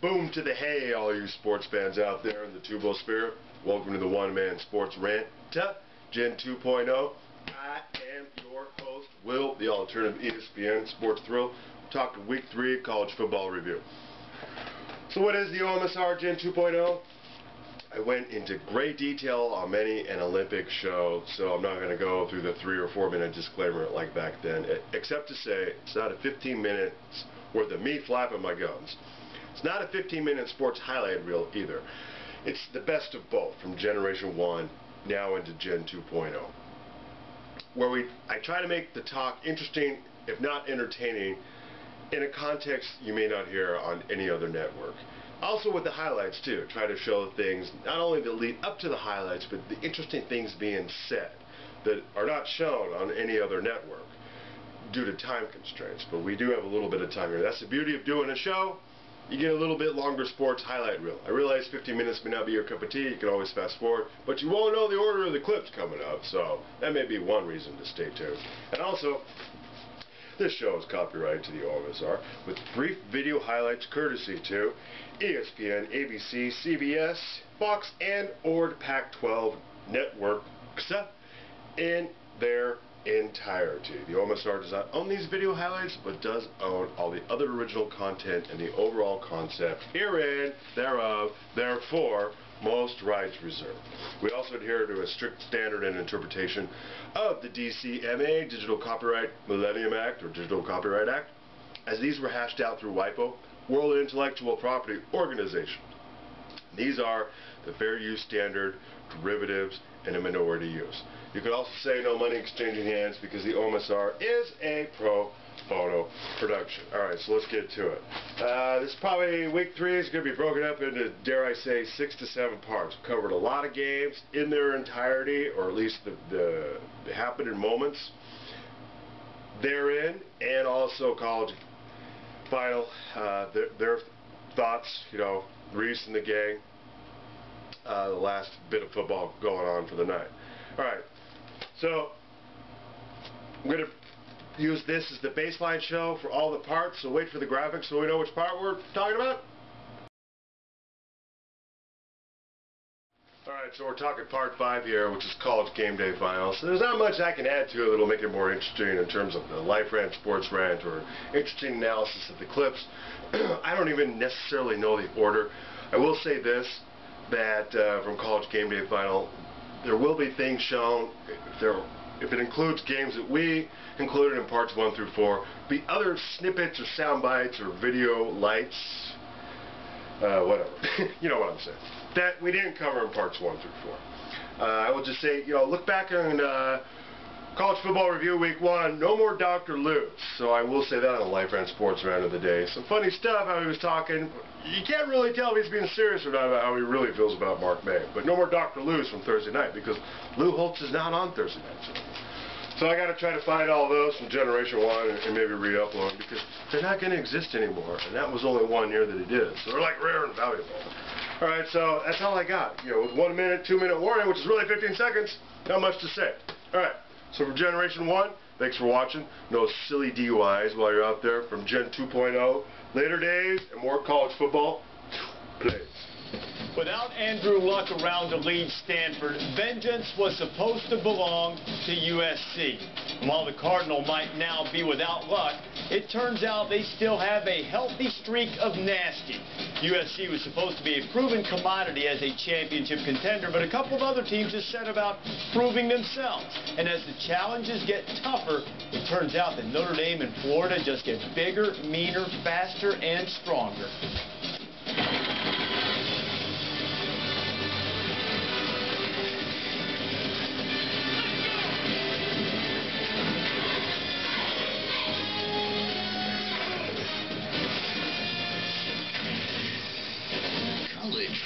Boom to the hay, all you sports fans out there in the Tubosphere. Welcome to the one-man sports rant, Gen 2.0. I am your host, Will, the alternative ESPN Sports Thrill. Talking Week 3 College Football Review. So what is the OMSR Gen 2.0? I went into great detail on many an Olympic show, so I'm not going to go through the 3 or 4 minute disclaimer like back then, except to say it's not a 15 minutes worth of me flapping my gums. It's not a 15-minute sports highlight reel either. It's the best of both, from Generation 1 now into Gen 2.0, where I try to make the talk interesting, if not entertaining, in a context you may not hear on any other network. Also with the highlights too, try to show things not only that lead up to the highlights, but the interesting things being said that are not shown on any other network due to time constraints. But we do have a little bit of time here. That's the beauty of doing a show. You get a little bit longer sports highlight reel. I realize 15 minutes may not be your cup of tea. You can always fast forward, but you won't know the order of the clips coming up, so that may be one reason to stay tuned. And also, this show is copyrighted to the OMSR with brief video highlights courtesy to ESPN, ABC, CBS, Fox, and or Pac-12 networks in their entirety. The OMSR does not own these video highlights, but does own all the other original content and the overall concept herein, thereof, therefore, most rights reserved. We also adhere to a strict standard and interpretation of the DCMA, Digital Copyright Millennium Act, or Digital Copyright Act, as these were hashed out through WIPO, World Intellectual Property Organization. These are the fair use standard, derivatives, and a minority use. You could also say no money exchanging hands because the OMSR is a pro bono production. Alright, so let's get to it. This is probably week 3 is going to be broken up into, dare I say, 6 to 7 parts. We covered a lot of games in their entirety, or at least the happening moments therein, and also college final, their thoughts, Reese and the gang, the last bit of football going on for the night. Alright, so I'm going to use this as the baseline show for all the parts, so wait for the graphics so we know which part we're talking about. Alright, so we're talking part 5 here, which is College Game Day Finals. So there's not much I can add to it that'll make it more interesting in terms of the Life Rant, Sports Rant, or interesting analysis of the clips. I don't even necessarily know the order. I will say this, that from College Game Day Final, there will be things shown, if it includes games that we included in parts 1 through 4, be other snippets or sound bites or video lights, whatever. You know what I'm saying. That we didn't cover in parts 1 through 4. I will just say, look back on College Football Review Week 1, no more Dr. Lewis. So I will say that on the Life Rant Sports Rant of the day. Some funny stuff, how he was talking. You can't really tell if he's being serious or not about how he really feels about Mark May. But no more Dr. Lewis from Thursday night, because Lou Holtz is not on Thursday night. So I got to try to find all those from Generation 1 and maybe re-upload them, because they're not going to exist anymore. And that was only 1 year that he did. So they're like rare and valuable. Alright, so that's all I got. With 1 minute, 2 minute warning, which is really 15 seconds, not much to say. Alright, so from Generation 1, thanks for watching. No silly DUIs while you're out there. From Gen 2.0, later days and more college football. Please. Without Andrew Luck around to lead Stanford, vengeance was supposed to belong to USC. And while the Cardinal might now be without Luck, it turns out they still have a healthy streak of nasty. USC was supposed to be a proven commodity as a championship contender, but a couple of other teams have set about proving themselves. And as the challenges get tougher, it turns out that Notre Dame and Florida just get bigger, meaner, faster, and stronger.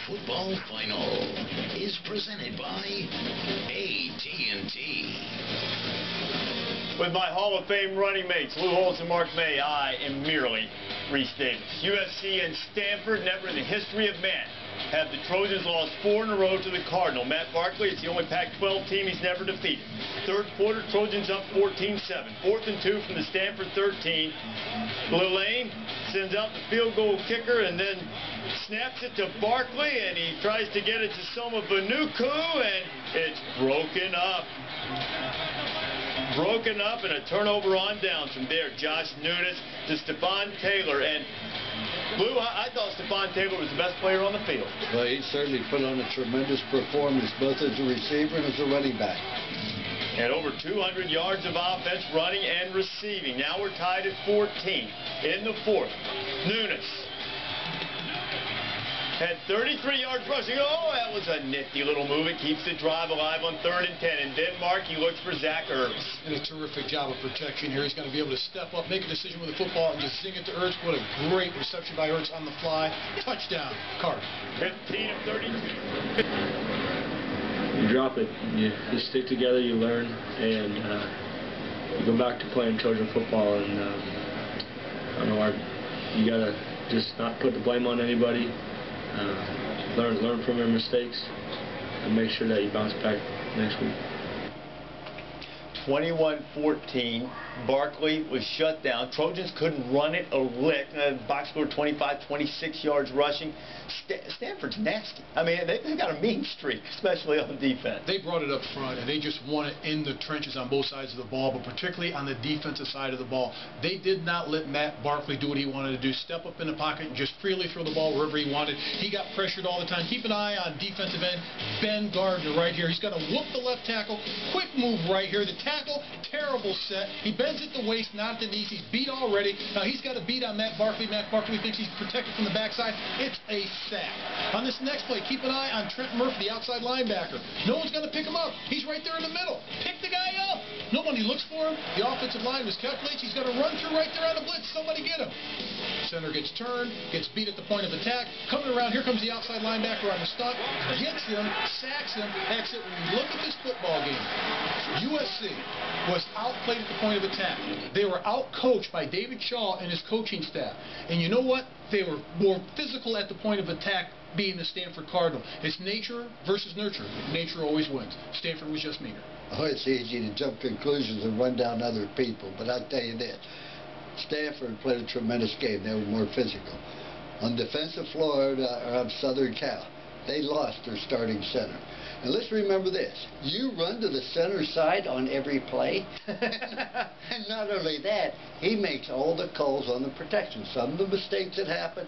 Football Final is presented by AT&T. With my Hall of Fame running mates, Lou Holtz and Mark May, I am merely Reese Davis. USC and Stanford, never in the history of man have the Trojans lost 4 in a row to the Cardinal. Matt Barkley, it's the only Pac-12 team he's never defeated. Third quarter, Trojans up 14-7. 4th and 2 from the Stanford 13. Lillane sends out the field goal kicker and then snaps it to Barkley, and he tries to get it to Soma Vanuku, and it's broken up. And a turnover on downs from there. Josh Nunes to Stephon Taylor. And Lou, I thought Stephon Taylor was the best player on the field. Well, he certainly put on a tremendous performance, both as a receiver and as a running back. And over 200 yards of offense, running and receiving. Now we're tied at 14 in the 4th. Nunes had 33 yards rushing. Oh, that was a nifty little move. It keeps the drive alive on 3rd and 10. In Denmark, he looks for Zach Ertz. And a terrific job of protection here. He's going to be able to step up, make a decision with the football, and just zing it to Ertz. What a great reception by Ertz on the fly. Touchdown, Carter. 15 of 32. You drop it, you stick together, you learn, and you go back to playing Trojan football. And I don't know, you gotta just not put the blame on anybody. Learn from your mistakes and make sure that you bounce back next week. 21-14. Barkley was shut down. Trojans couldn't run it a lick. Box score 25, 26 yards rushing. Stanford's nasty. I mean, they've got a mean streak, especially on defense. They brought it up front, and they just won it in the trenches on both sides of the ball, but particularly on the defensive side of the ball. They did not let Matt Barkley do what he wanted to do, step up in the pocket and just freely throw the ball wherever he wanted. He got pressured all the time. Keep an eye on defensive end Ben Gardner right here. He's got to whoop the left tackle. Quick move right here. The tackle, terrible set. He bends at the waist, not at the knees. He's beat already. Now he's got a beat on Matt Barkley. Matt Barkley thinks he's protected from the backside. It's a sack. On this next play, keep an eye on Trent Murphy, the outside linebacker. No one's going to pick him up. He's right there in the middle. Pick the guy up. Nobody looks for him. The offensive line miscalculates. He's got to run through right there on the blitz. Somebody get him. Center gets turned, gets beat at the point of attack. Coming around, here comes the outside linebacker on the stunt. Gets him, sacks him, exit. When you look at this football game, USC was outplayed at the point of attack. They were outcoached by David Shaw and his coaching staff. And you know what? They were more physical at the point of attack, being the Stanford Cardinal. It's nature versus nurture. Nature always wins. Stanford was just meaner. Oh, it's easy to jump conclusions and run down other people, but I'll tell you this. Stanford played a tremendous game. They were more physical. On defensive Florida, or on Southern Cal, they lost their starting center. And let's remember this. You run to the center side on every play. And not only that, he makes all the calls on the protection. Some of the mistakes that happen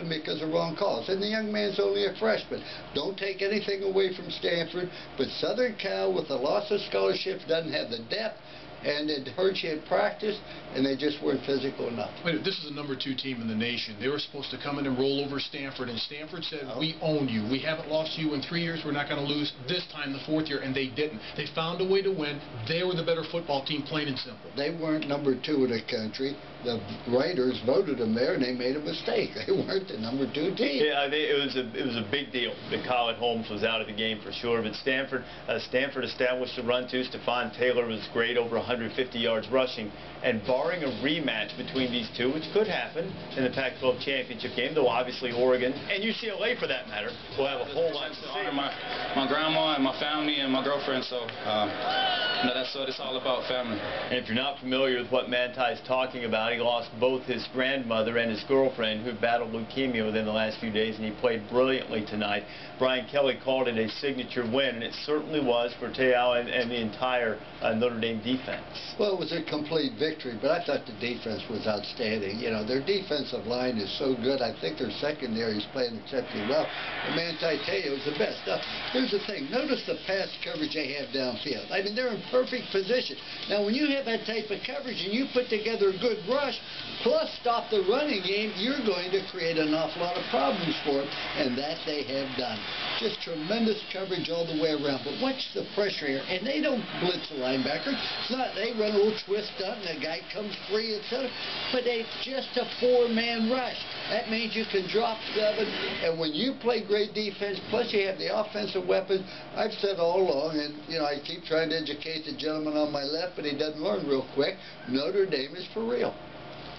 because of wrong calls. And the young man's only a freshman. Don't take anything away from Stanford, but Southern Cal, with the loss of scholarships, doesn't have the depth, and it hurts you in practice, and they just weren't physical enough. Wait, this is the #2 team in the nation. They were supposed to come in and roll over Stanford, and Stanford said, we own you. We haven't lost you in 3 years. We're not going to lose this time, the 4th year, and they didn't. They found a way to win. They were the better football team, plain and simple. They weren't #2 in the country. The writers voted them there, and they made a mistake. They weren't the #2 team. Yeah, it was a big deal that Khaled Holmes was out of the game for sure. But Stanford established a run too. Stephon Taylor was great, over 150 yards rushing. And barring a rematch between these two, which could happen in the Pac-12 championship game, though obviously Oregon and UCLA for that matter will have a whole lot to say. My grandma and my family and my girlfriend, so that's what it's all about, family. And if you're not familiar with what Manti is talking about, he lost both his grandmother and his girlfriend, who battled leukemia within the last few days, and he played brilliantly tonight. Brian Kelly called it a signature win, and it certainly was for Te'o and the entire Notre Dame defense. Well, it was a complete victory, but I thought the defense was outstanding. You know, their defensive line is so good. I think their secondary is playing exceptionally well. And Manti Te'o is the best. Now, here's the thing. Notice the pass coverage they have downfield. I mean, they're in perfect position. Now, when you have that type of coverage and you put together a good rush, plus stop the running game, you're going to create an awful lot of problems for them, and that they have done. Just tremendous coverage all the way around. But watch the pressure here, and they don't blitz the linebacker. It's not, they run a little twist up, and the guy comes free, etc. But it's just a 4-man rush. That means you can drop 7, and when you play great defense, plus you have the offensive weapons, I've said all along, and you know, I keep trying to educate the gentleman on my left, but he doesn't learn real quick. Notre Dame is for real.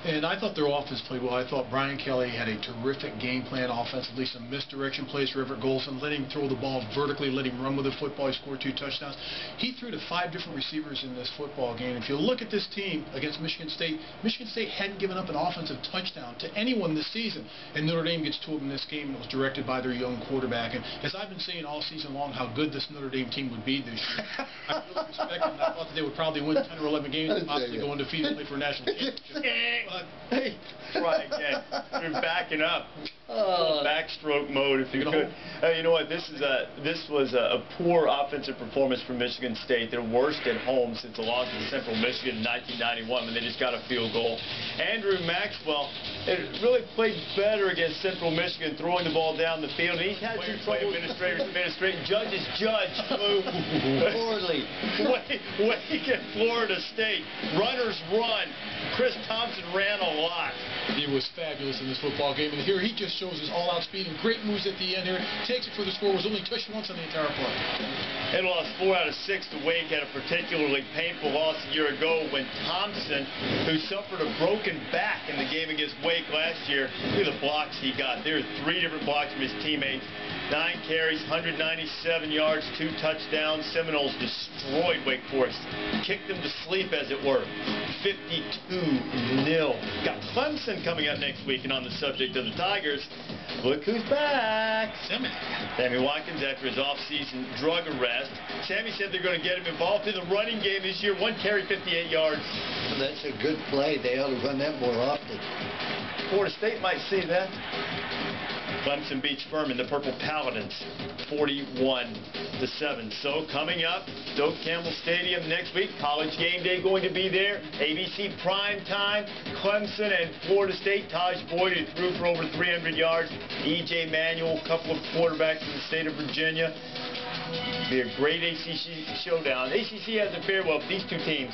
And I thought their offense played well. I thought Brian Kelly had a terrific game plan offensively, some misdirection plays for Everett Golson, let him throw the ball vertically, let him run with the football. He scored 2 touchdowns. He threw to 5 different receivers in this football game. If you look at this team against Michigan State hadn't given up an offensive touchdown to anyone this season. And Notre Dame gets 2 of them in this game, and it was directed by their young quarterback. And as I've been saying all season long how good this Notre Dame team would be this year, I really respect them. I thought that they would probably win 10 or 11 games and possibly go undefeated and play for a national championship. Hey, try again. You're backing up. Backstroke mode, if you could. You know what? This was a poor offensive performance for Michigan State. Their worst at home since the loss to Central Michigan in 1991 when they just got a field goal. Andrew Maxwell really played better against Central Michigan, throwing the ball down the field. And he's had some trouble. Administrators administrate. Judges judge. Poorly. Wake at Florida State. Runners run. Chris Thompson ran a lot. He was fabulous in this football game, and here he just shows his all-out speed and great moves at the end here. Takes it for the score, was only touched once on the entire play. And lost 4 out of 6 to Wake. Had a particularly painful loss a year ago when Thompson, who suffered a broken back in the game against Wake last year, look at the blocks he got. There were 3 different blocks from his teammates. 9 carries, 197 yards, 2 touchdowns. Seminoles destroyed Wake Forest. Kicked them to sleep, as it were. 52-0. Got Clemson coming up next week, and on the subject of the Tigers, look who's back. Sammy Watkins after his off-season drug arrest. Sammy said they're going to get him involved in the running game this year. 1 carry, 58 yards. Well, that's a good play. They ought to run that more often. Florida State might see that. Clemson beats Furman, the Purple Paladins, 41-7. So coming up, Stoke Campbell Stadium next week. College game day going to be there. ABC prime time. Clemson and Florida State. Taj Boyd, who threw for over 300 yards. E.J. Manuel, a couple of quarterbacks from the state of Virginia. Be a great ACC showdown. ACC hasn't fared well, but these 2 teams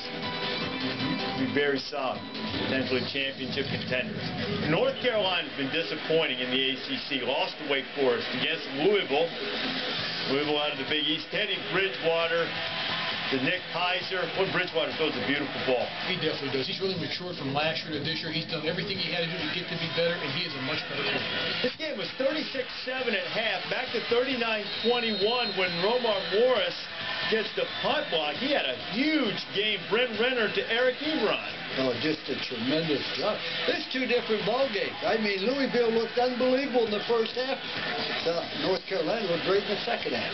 be very solid, potentially championship contenders. North Carolina's been disappointing in the ACC. Lost to Wake Forest against Louisville. Louisville out of the Big East. Teddy Bridgewater to Nick Heiser. Boy, Bridgewater throws a beautiful ball. He definitely does. He's really matured from last year to this year. He's done everything he had to do to get to be better, and he is a much better player. This game was 36-7 at half, back to 39-21 when Romar Morris gets the punt block. He had a huge game. Brent Renner to Eric Ebron. Oh, just a tremendous job. There's 2 different ball games. I mean, Louisville looked unbelievable in the first half. North Carolina looked great in the second half.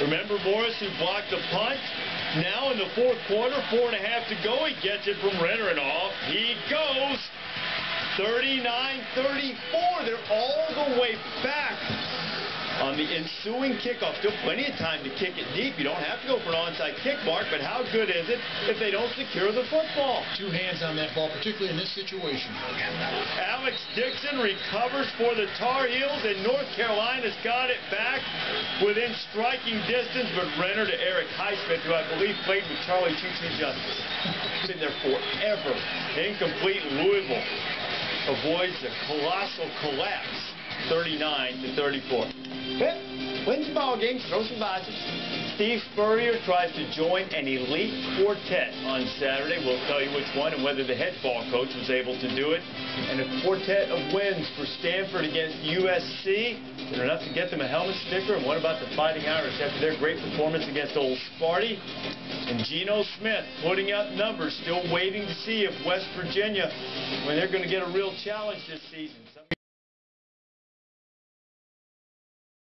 Remember Morris, who blocked the punt? Now in the 4th quarter, 4.5 to go, he gets it from Renner and off he goes. 39-34. They're all the way back on the ensuing kickoff. Still plenty of time to kick it deep. You don't have to go for an onside kick, Mark, but how good is it if they don't secure the football? 2 hands on that ball, particularly in this situation. Alex Dixon recovers for the Tar Heels, and North Carolina's got it back within striking distance, but Renner to Eric Highsmith, who I believe played with Charlie Choo-Choo Justice. Been there forever. Incomplete. Louisville avoids a colossal collapse. 39-34. Wins the ball game, throw some botches. Steve Spurrier tries to join an elite quartet on Saturday. We'll tell you which one and whether the head ball coach was able to do it. And a quartet of wins for Stanford against USC. Is it enough to get them a helmet sticker? And what about the Fighting Irish after their great performance against Old Sparty? And Geno Smith putting up numbers, still waiting to see if West Virginia, when they're going to get a real challenge this season.